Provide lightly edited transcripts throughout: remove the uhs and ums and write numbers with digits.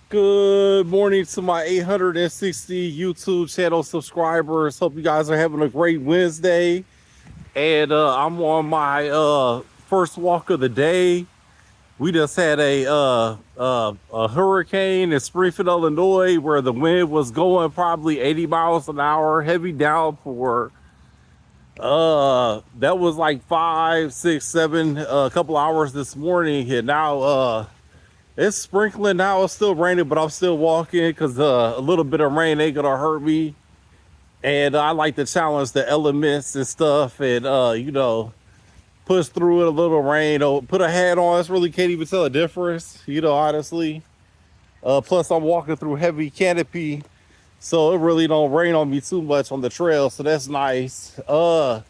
Good morning to my 860 YouTube channel subscribers. Hope you guys are having a great Wednesday. And I'm on my first walk of the day. We just had a hurricane in Springfield, Illinois, where the wind was going probably 80 miles an hour, heavy downpour. That was like 5, 6, 7, a couple hours this morning. And now it's sprinkling now. It's still raining, but I'm still walking because a little bit of rain ain't gonna hurt me. And I like to challenge the elements and stuff, and push through it a little rain. Or put a hat on. I really can't even tell a difference. Honestly. Plus, I'm walking through heavy canopy, so it really don't rain on me too much on the trail. So that's nice. So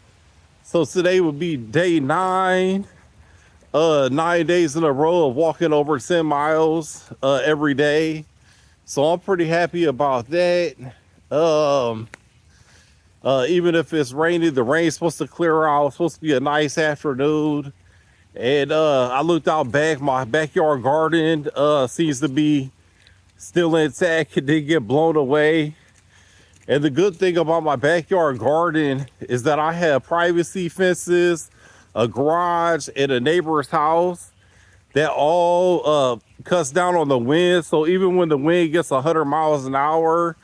today would be day 9. 9 days in a row of walking over 10 miles every day, so I'm pretty happy about that. Even if it's rainy, the rain's supposed to clear out. It's supposed to be a nice afternoon. And I looked out back. My backyard garden seems to be still intact. It didn't get blown away. And the good thing about my backyard garden is that I have privacy fences, a garage, and a neighbor's house that all cuts down on the wind. So even when the wind gets 100 miles an hour,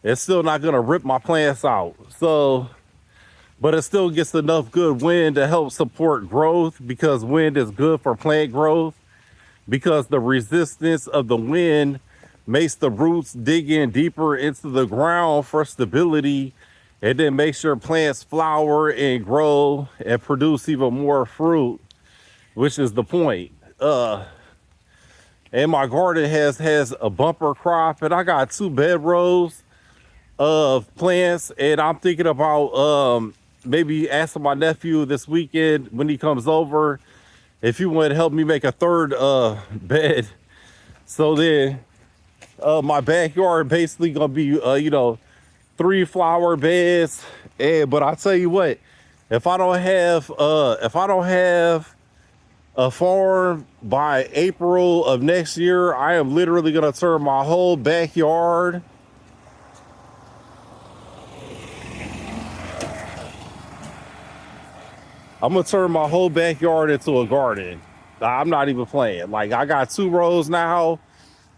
it's still not going to rip my plants out. So, but it still gets enough good wind to help support growth, because wind is good for plant growth, because the resistance of the wind makes the roots dig in deeper into the ground for stability, and then makes your plants flower and grow and produce even more fruit, which is the point. And my garden has a bumper crop, and I got 2 bed rows of plants, and I'm thinking about maybe asking my nephew this weekend when he comes over if he would help me make a third bed. So then my backyard basically gonna be 3 flower beds. And but I tell you what, if I don't have a farm by April of next year, I am literally gonna turn my whole backyard into a garden. I'm not even playing. Like, I got 2 rows now.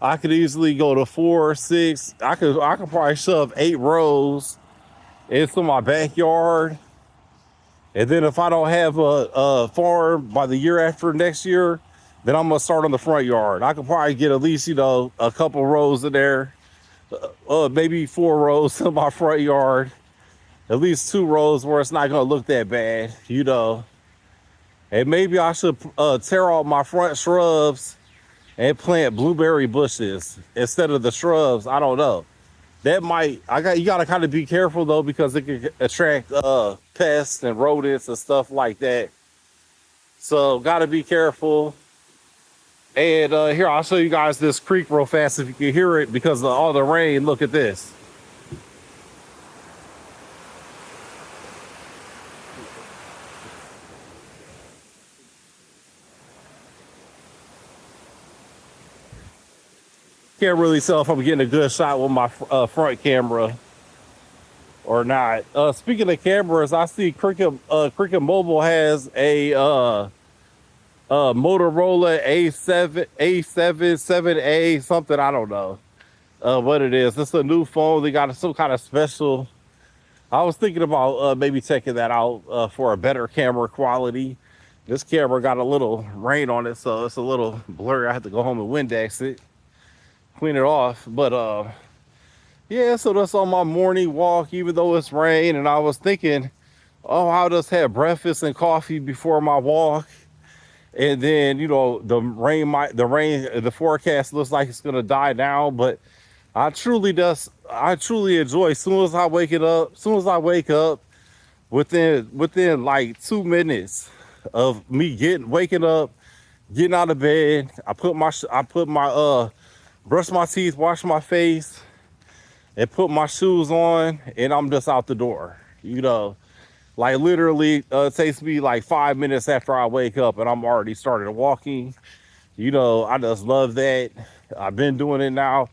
I could easily go to 4, 6. I could probably shove 8 rows into my backyard. And then if I don't have a farm by the year after next year, then I'm gonna start on the front yard. I could probably get at least a couple rows in there, maybe 4 rows in my front yard, at least 2 rows where it's not gonna look that bad. And maybe I should tear out my front shrubs and plant blueberry bushes instead of the shrubs. I don't know. You gotta kind of be careful though, because it can attract pests and rodents and stuff like that. So gotta be careful. And here, I'll show you guys this creek real fast if you can hear it because of all the rain. Look at this. Can't really tell if I'm getting a good shot with my front camera or not. Speaking of cameras, I see Cricket Mobile has a Motorola A7 something. I don't know what it is. It's a new phone. They got some kind of special. I was thinking about maybe checking that out for a better camera quality. This camera got a little rain on it, so it's a little blurry. I have to go home and Windex it, clean it off. But yeah, so that's on my morning walk, even though it's rain. And I was thinking, oh, I'll just have breakfast and coffee before my walk. And then, the forecast looks like it's gonna die down, but I truly enjoy as soon as I wake up, within like 2 minutes of me waking up, getting out of bed, brush my teeth, wash my face, and put my shoes on, and I'm just out the door. Like, literally, it takes me like 5 minutes after I wake up, and I'm already started walking. I just love that. I've been doing it now.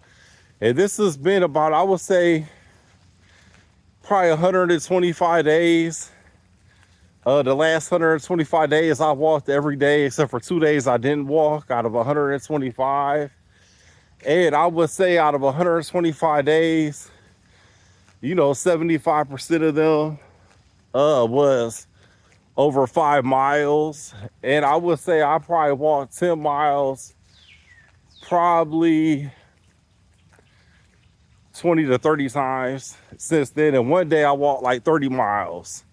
And this has been about, I would say, probably 125 days. The last 125 days I walked every day, except for 2 days I didn't walk out of 125. And I would say out of 125 days, 75% of them was over 5 miles. And I would say I probably walked 10 miles, probably 20 to 30 times since then. And one day I walked like 30 miles.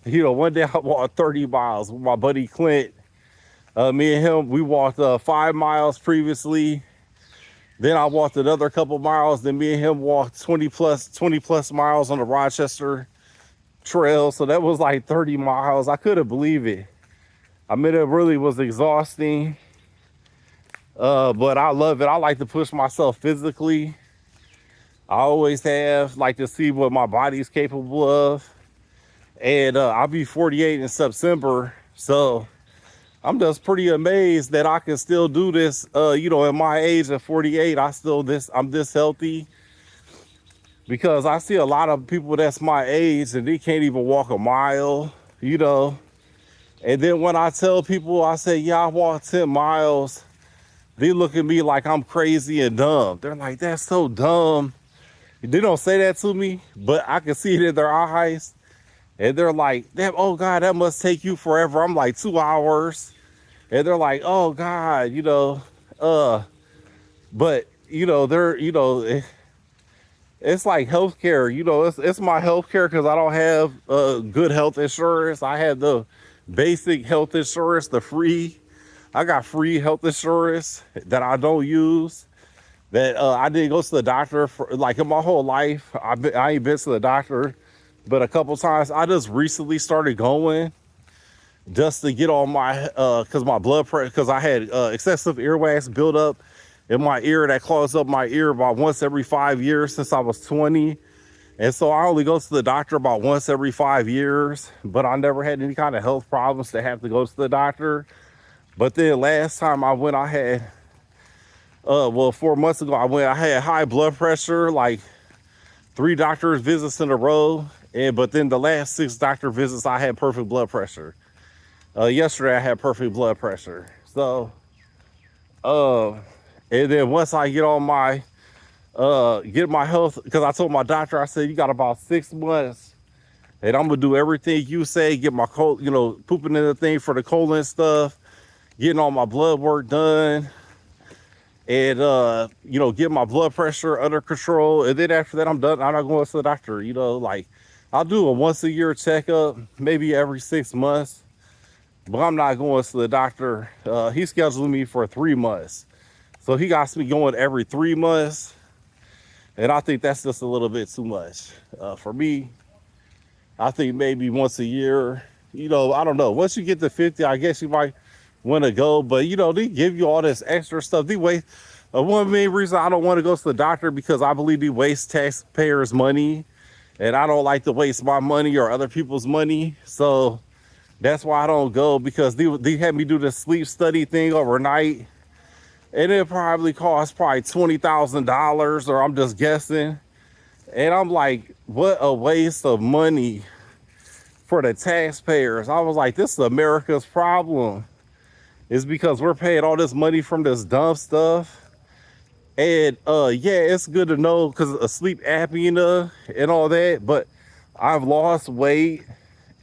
One day I walked 30 miles with my buddy Clint. Me and him, we walked 5 miles previously. Then I walked another couple miles. Then me and him walked 20 plus miles on the Rochester Trail. So that was like 30 miles. I couldn't believe it. I mean, it really was exhausting. But I love it. I like to push myself physically. I always have, like to see what my body's capable of. And I'll be 48 in September. So I'm just pretty amazed that I can still do this. At my age of 48, I'm this healthy. Because I see a lot of people that's my age and they can't even walk a mile, And then when I tell people, I say, yeah, I walked 10 miles. They look at me like I'm crazy and dumb. They're like, that's so dumb. They don't say that to me, but I can see it in their eyes. And they're like, oh God, that must take you forever. I'm like 2 hours. And they're like, oh God, but it's like healthcare, it's my healthcare because I don't have good health insurance. I had the basic health insurance, I got free health insurance that I don't use. That I didn't go to the doctor for like in my whole life. I ain't been to the doctor, but a couple times. I just recently started going just to get on my because my blood pressure, because I had excessive earwax build up in my ear that clogs up my ear about once every 5 years since I was 20. And so I only go to the doctor about once every 5 years, but I never had any kind of health problems to have to go to the doctor. But then last time I went, I had 4 months ago, I had high blood pressure, like 3 doctor's visits in a row. But then the last 6 doctor visits, I had perfect blood pressure. Yesterday I had perfect blood pressure. So, and then once I get on my, get my health, because I told my doctor, I said, you got about 6 months and I'm gonna do everything you say, get my pooping in the thing for the colon stuff, getting all my blood work done. And get my blood pressure under control. And then after that, I'm done. I'm not going to the doctor. Like I'll do a once a year checkup, maybe every 6 months, but I'm not going to the doctor. He scheduled me for 3 months, so he got me going every 3 months, and I think that's just a little bit too much for me. I think maybe once a year. I don't know. Once you get to 50, I guess you might want to go, but they give you all this extra stuff. They waste one main reason I don't want to go to the doctor, because I believe they waste taxpayers' money, and I don't like to waste my money or other people's money. So that's why I don't go, because they had me do the sleep study thing overnight, and it probably cost $20,000, or I'm just guessing. And I'm like, what a waste of money for the taxpayers. I was like, this is America's problem. Is because we're paying all this money from this dumb stuff. And yeah, it's good to know because of sleep apnea and all that, but I've lost weight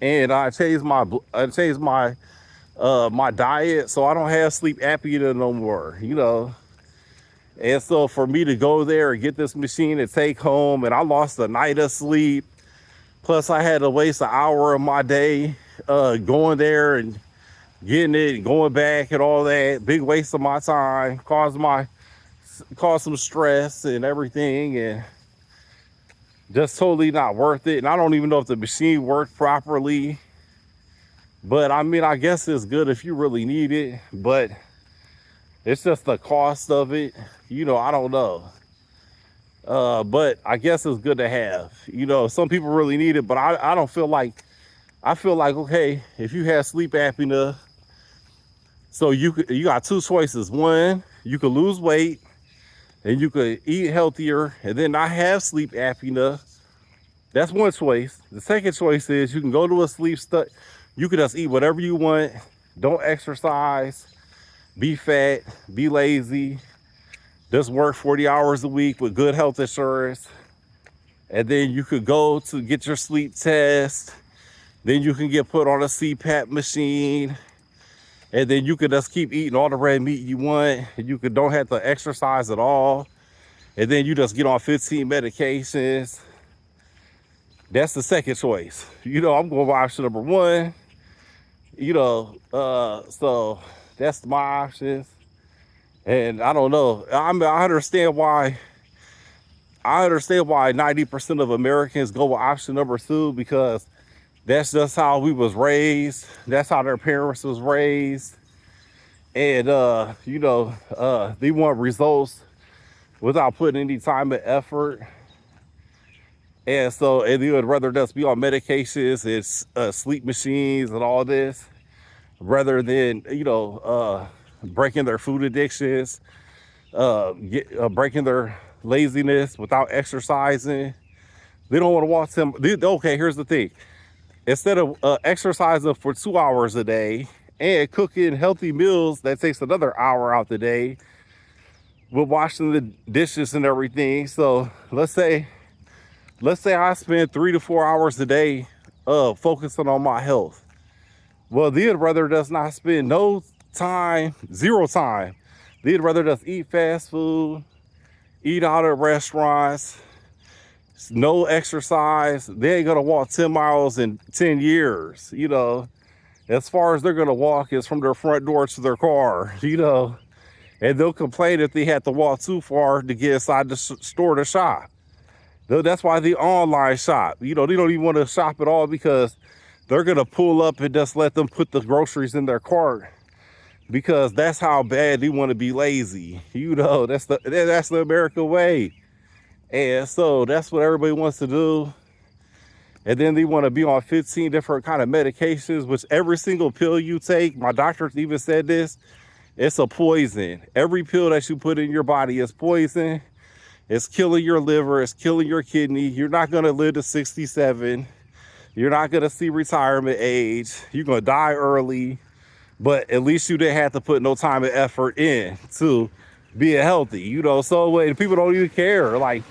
and I changed my my diet, so I don't have sleep apnea no more, And so for me to go there and get this machine and take home, and I lost a night of sleep, plus I had to waste an hour of my day going there and getting it and going back and all that. Big waste of my time, caused some stress and everything, and just totally not worth it. And I don't even know if the machine worked properly, but I mean, I guess it's good if you really need it, but it's just the cost of it, I don't know. But I guess it's good to have. Some people really need it, but I don't feel like, okay, if you have sleep apnea, so you got 2 choices. One, you could lose weight, and you could eat healthier and then not have sleep apnea. That's one choice. The second choice is you can go to a sleep study. You can just eat whatever you want. Don't exercise. Be fat. Be lazy. Just work 40 hours a week with good health insurance. And then you could go to get your sleep test. Then you can get put on a CPAP machine. And then you could just keep eating all the red meat you want. And you could don't have to exercise at all. And then you just get on 15 medications. That's the second choice. You know, I'm going with option number one. You know, so that's my options. And I don't know. I understand why 90% of Americans go with option number two, because that's just how we was raised. That's how their parents was raised. And you know, they want results without putting any time and effort. And so, and they would rather just be on medications and sleep machines and all this, rather than, you know, breaking their food addictions, breaking their laziness without exercising. They don't want to walk them. Okay, here's the thing. Instead of exercising for 2 hours a day and cooking healthy meals that takes another hour out the day with washing the dishes and everything. So let's say I spend 3 to 4 hours a day focusing on my health. Well, they'd rather just not spend no time, zero time. They'd rather just eat fast food, eat out at restaurants, no exercise. They ain't gonna walk 10 miles in 10 years, you know. As far as they're gonna walk is from their front door to their car, you know. And they'll complain if they had to walk too far to get inside the store to shop. That's why they online shop. You know, they don't even want to shop at all, because they're gonna pull up and just let them put the groceries in their cart, because that's how bad they want to be lazy. You know, that's the American way. And so that's what everybody wants to do. And then they want to be on 15 different kind of medications, which every single pill you take, my doctor even said this, it's a poison. Every pill that you put in your body is poison. It's killing your liver. It's killing your kidney. You're not going to live to 67. You're not going to see retirement age. You're going to die early. But at least you didn't have to put no time and effort in to being healthy, you know. So people don't even care. Like,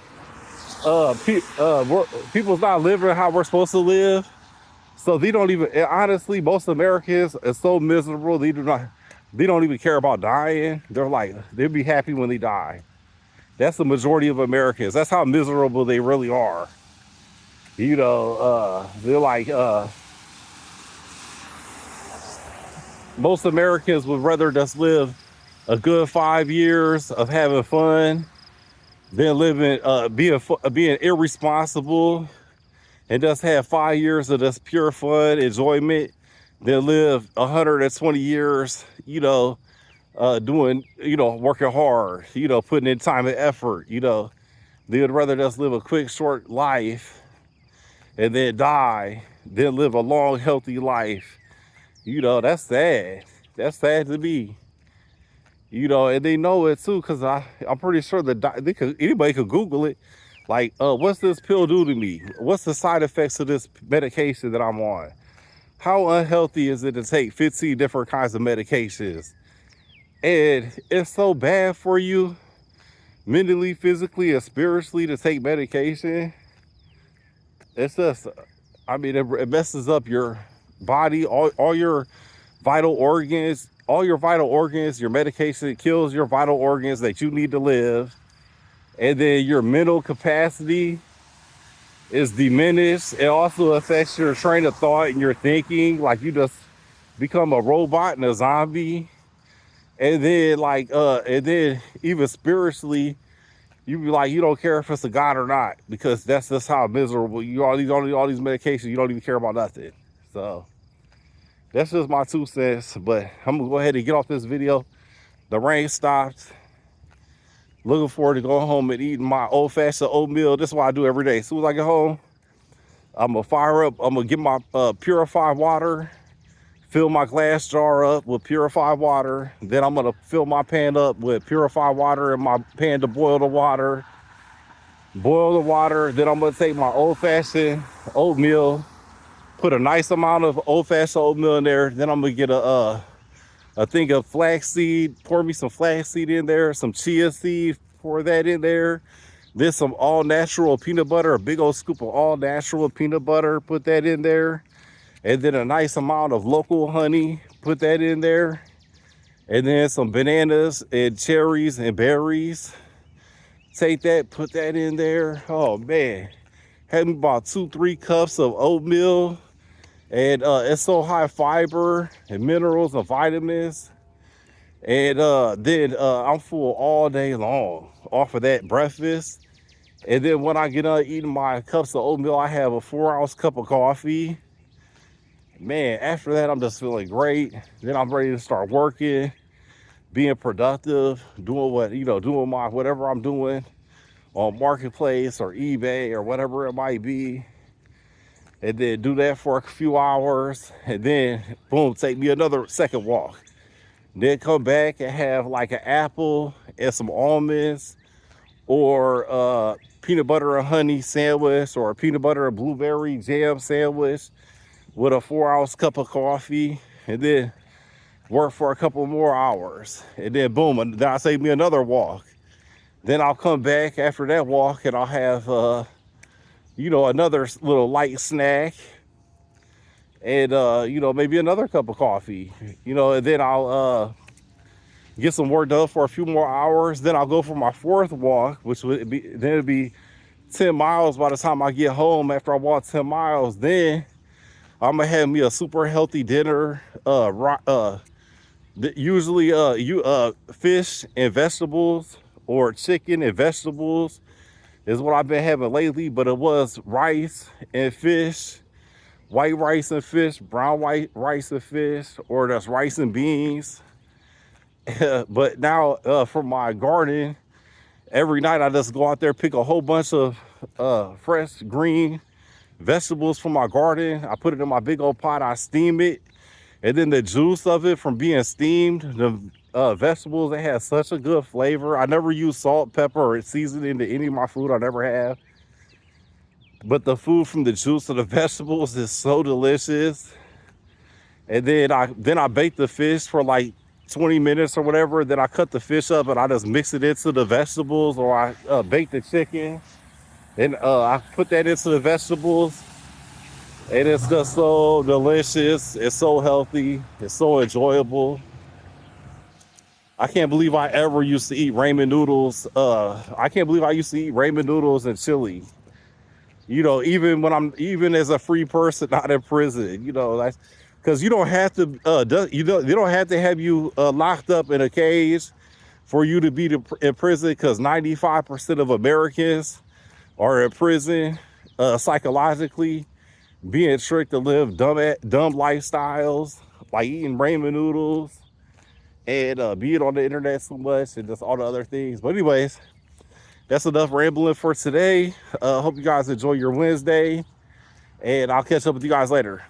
people's not living how we're supposed to live. So they don't even, honestly, most Americans are so miserable. They don't even care about dying. They're like, they'll be happy when they die. That's the majority of Americans. That's how miserable they really are. You know, they're like, most Americans would rather just live a good 5 years of having fun than living, being irresponsible, and just have 5 years of just pure fun, enjoyment, than live 120 years, you know, doing, you know, working hard, you know, putting in time and effort, you know. They would rather just live a quick, short life and then die than live a long, healthy life. You know, that's sad. That's sad to me. You know, and they know it too, because I'm pretty sure that anybody could Google it. Like, what's this pill do to me? What's the side effects of this medication that I'm on? How unhealthy is it to take 15 different kinds of medications? And it's so bad for you, mentally, physically, and spiritually, to take medication. It's just, I mean, it messes up your body, all your vital organs, your medication kills your vital organs that you need to live. And then your mental capacity is diminished. It also affects your train of thought and your thinking. Like, you just become a robot and a zombie. And then and then even spiritually, you be like, you don't care if it's a God or not, because that's just how miserable you are. All these medications, you don't even care about nothing. So that's just my 2 cents. But I'm gonna go ahead and get off this video. The rain stopped. Looking forward to going home and eating my old-fashioned oatmeal. This is what I do every day. As soon as I get home, I'm gonna fire up. I'm gonna get my purified water, fill my glass jar up with purified water. Then I'm gonna fill my pan up with purified water in my pan to boil the water. Boil the water. Then I'm gonna take my old-fashioned oatmeal, put a nice amount of old-fashioned oatmeal in there. Then I'm gonna get a thing of flaxseed, pour me some flaxseed in there, some chia seed, pour that in there. Then some all-natural peanut butter, a big old scoop of all-natural peanut butter, put that in there. And then a nice amount of local honey, put that in there. And then some bananas and cherries and berries. Take that, put that in there. Oh man, had me about 2-3 cups of oatmeal. And it's so high fiber and minerals and vitamins. And then I'm full all day long off of that breakfast. And then when I get done eating my cups of oatmeal, I have a 4-ounce cup of coffee. Man, after that, I'm just feeling great. Then I'm ready to start working, being productive, doing what, doing my whatever I'm doing on Marketplace or eBay or whatever it might be. And then do that for a few hours. And then, boom, take me another second walk. Then come back and have like an apple and some almonds or peanut butter and honey sandwich or a peanut butter and blueberry jam sandwich with a 4-ounce cup of coffee, and then work for a couple more hours. And then boom, and then I'll take me another walk. Then I'll come back after that walk and I'll have, another little light snack and, maybe another cup of coffee, and then I'll get some work done for a few more hours. Then I'll go for my 4th walk, which would be, then it'd be 10 miles by the time I get home. After I walk 10 miles, then I'm gonna have me a super healthy dinner. Usually fish and vegetables or chicken and vegetables is what I've been having lately, but it was rice and fish, white rice and fish, brown white rice and fish, or that's rice and beans. But now from my garden, every night I just go out there, pick a whole bunch of fresh green vegetables from my garden. I put it in my big old pot, I steam it, and then the juice of it from being steamed, the vegetables, they have such a good flavor. I never use salt, pepper, or seasoning to any of my food. I never have. But the food from the juice of the vegetables is so delicious. And then I bake the fish for like 20 minutes or whatever. Then I cut the fish up and I just mix it into the vegetables, or I bake the chicken. And I put that into the vegetables, and it's just so delicious. It's so healthy. It's so enjoyable. I can't believe I ever used to eat ramen noodles. I can't believe I used to eat ramen noodles and chili. Even as a free person, not in prison. That's because you don't have to. They don't have to have you locked up in a cage for you to be in prison. Because 95% of Americans are in prison psychologically, being tricked to live dumb lifestyles, like eating ramen noodles and being on the internet so much and just all the other things. But anyways, that's enough rambling for today. Hope you guys enjoy your Wednesday, and I'll catch up with you guys later.